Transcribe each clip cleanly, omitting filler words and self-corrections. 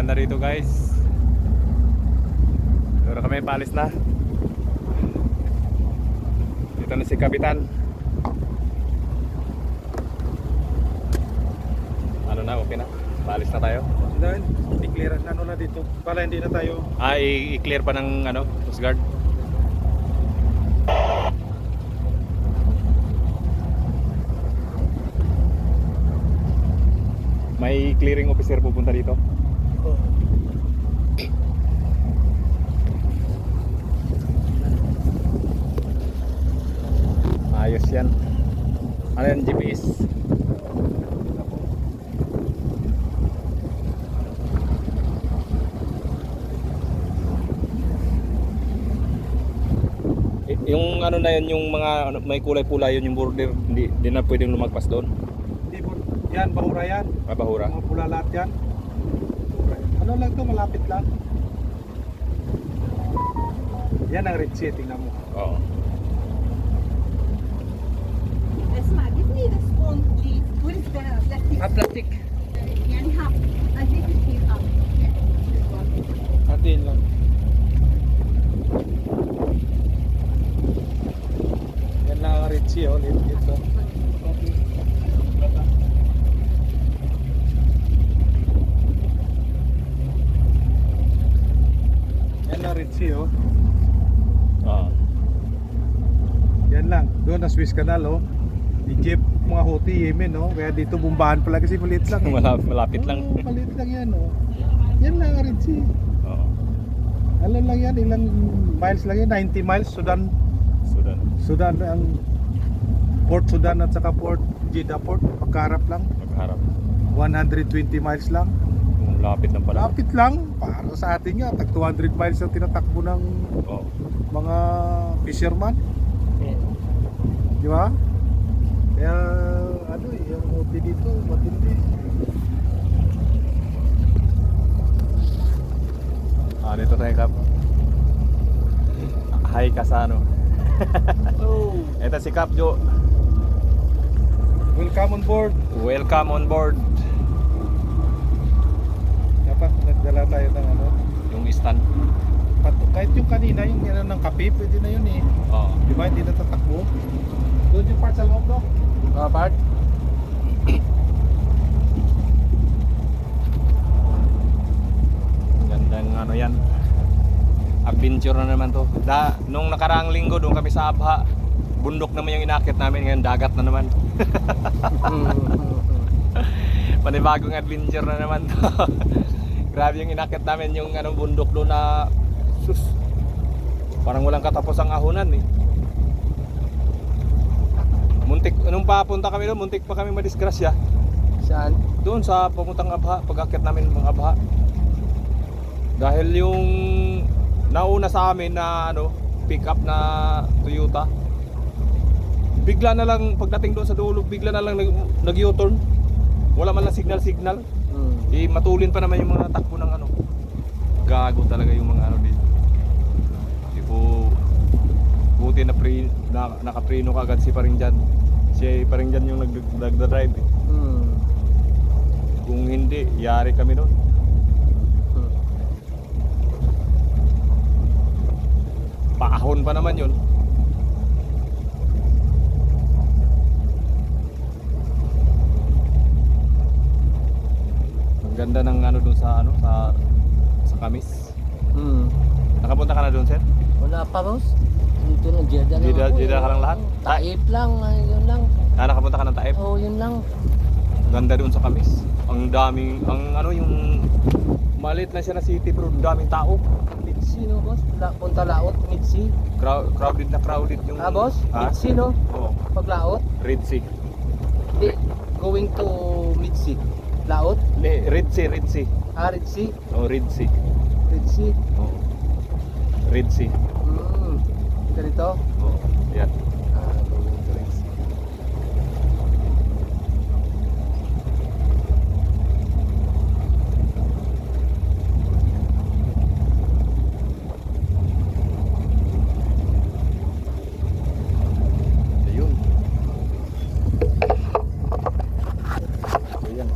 Maganda rito guys. Pero kami paalis na. Dito na si Kapitan. Ano na, okay na? Paalis na tayo. Dahil i-clear na ano na dito. Para hindi na tayo. I-clear pa ng ano, Coast Guard. May clearing officer pupunta dito. Oh. Ayos yan. Ano yan, GPS? Yung ano na yun, yung mga ano, may kulay-pula yun, yung border, hindi na pwedeng lumagpas doon. Hindi po. Yan, bahura yan. Bahura. Mga pula lahat yan. Ano lang to, malapit lang. Yan ang Red Sea, tingnan mo. Oo. اسمع give me the spoon please. What is the plastic? Plastic. يعني half. أزيد فيه half. Atin lang. Yan lang ang Red Sea, oh. Ito. Yan ang Red Sea, oh. Oo. Yan lang. Doon na Suez Canal, oh. Egypt, mga Houthi, Yemen, oh. Kaya dito bumbahan pala kasi maliit lang. Eh. Malapit lang. Oh, maliit lang yan, oh. Yan lang ang Red Sea. Oo. Ano lang yan, ilang miles lang yan, 90 miles, Sudan. Sudan. Ang Port Sudan at saka Port Jeddah Port, pagkaharap lang. Magharap. 120 miles lang. Lapit lang pala. Lapit lang, para sa atin nga, tag 200 miles ang tinatakbo ng Oo. mga fisherman. Di ba? Kaya, ano eh, yung OT dito, matindi. Dito tayo Kap. Hi ka sa ano. Oh, Ito si Kap Jo. welcome on board. Welcome on board. Dapat nagdala tayo ng ano, Yung stand. kahit yung kanina, yung yan ng kape, pwede na yun eh. Oo. Di ba, hindi na tatakbo. Doon yung part sa loob, no? Part? Gandang ano yan. Adventure na naman to. Nung nakaraang linggo doon kami sa Abha, bundok naman yung inakit namin, ngayon dagat na naman. Panibagong adventure na naman to. Grabe yung inakit namin yung anong bundok doon na sus. Parang walang katapos ang ahunan eh. Muntik, nung papunta kami doon, muntik pa kami madisgrasya. Saan? Doon sa papuntang Abha, pag-akit namin ng Abha. Dahil yung nauna sa amin na ano, pick up na Toyota, bigla na lang pagdating doon sa dulo, bigla na lang nag-U-turn. Wala man lang signal. Matulin pa naman yung mga takbo ng ano. Gago talaga yung mga ano dito. Tipo buti na nakapreno ka agad si Paringjan. Si Paringjan yung nagda-drive eh. Kung hindi, yari kami doon. Paahon pa naman yun. Ang ganda ng ano doon sa ano sa Kamis. Nakapunta ka na doon, sir? Wala pa, boss. Dito lang, Jeddah lang ako. Jeddah ka lang lahat? Taib lang, yun lang. Nakapunta ka ng Taib? Oo, yun lang. Ganda doon sa Kamis. Ang daming, ang ano yung maliit na siya na city pero daming tao. Mitsi, no, boss? Punta laot, Mitsi. Crowded na crowded yung... Boss? Ha? Mitsi, no? Oo. Pag laot? Red Sea. Hindi, going to Mitsi. Laot? Red Sea. Red Sea? Oh, Red Sea. Red Sea? Oo. Red Sea. Ganito? Oo. Yan. Going to Red Sea. Ayun. Ayan.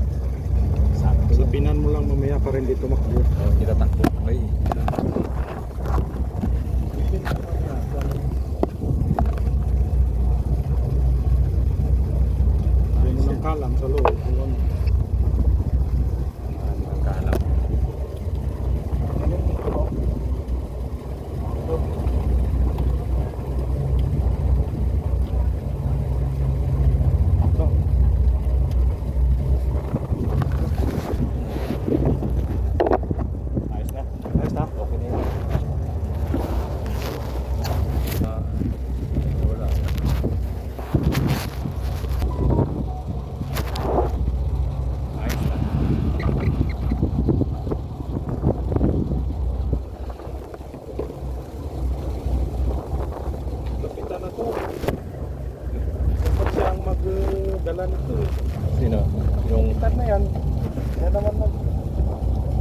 Sakto. Sabinan mo lang mamaya pa rin dito makbo. Oh, kita takbo. Ay. Ayaw mo ng kalam sa loob. Ang kalam. Ito. Ayos na. Ayos na. Okay na yun. Wala. Ayos na. Kapitan na to. Dapat siyang magdala nito eh. Sino? Yung Kapitan na yan. Yan naman nag...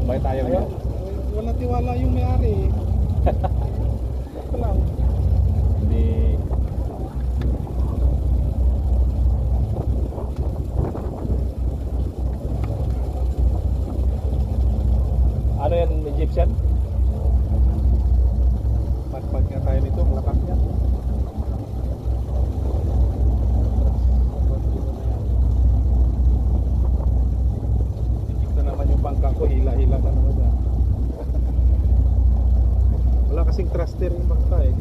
may tayo Ayun, yun. wala tiwala yung may-ari eh. Ito lang. Hindi. Ano yan, Egyptian? Pagpag nga tayo nito, malakas yan. Ito naman yung bangka ko, hila-hila ka naman yan. Wala kasing thruster yung bangka eh.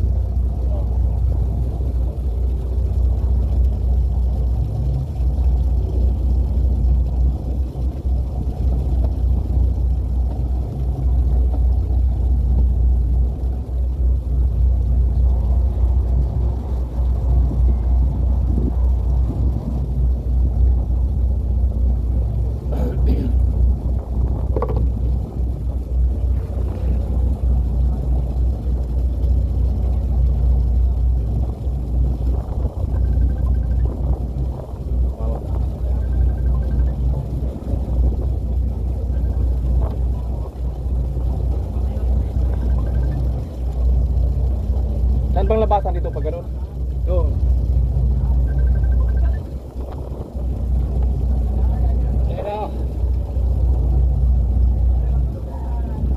Saan bang labasan dito pag ganun? Oo.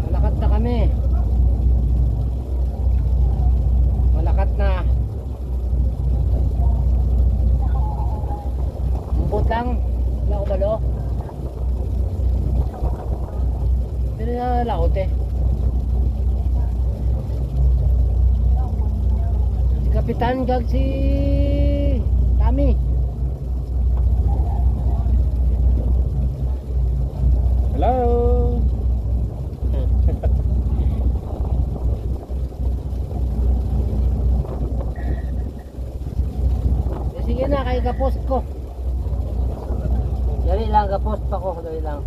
Malakat na kami. Malakat na. Umbot lang. Wala ko balo. Pero na laot eh. Si Kapitan Gag si Tami. Hello? Sige na, kay kapost ko. Dali lang, kapost pa ko. Dali lang.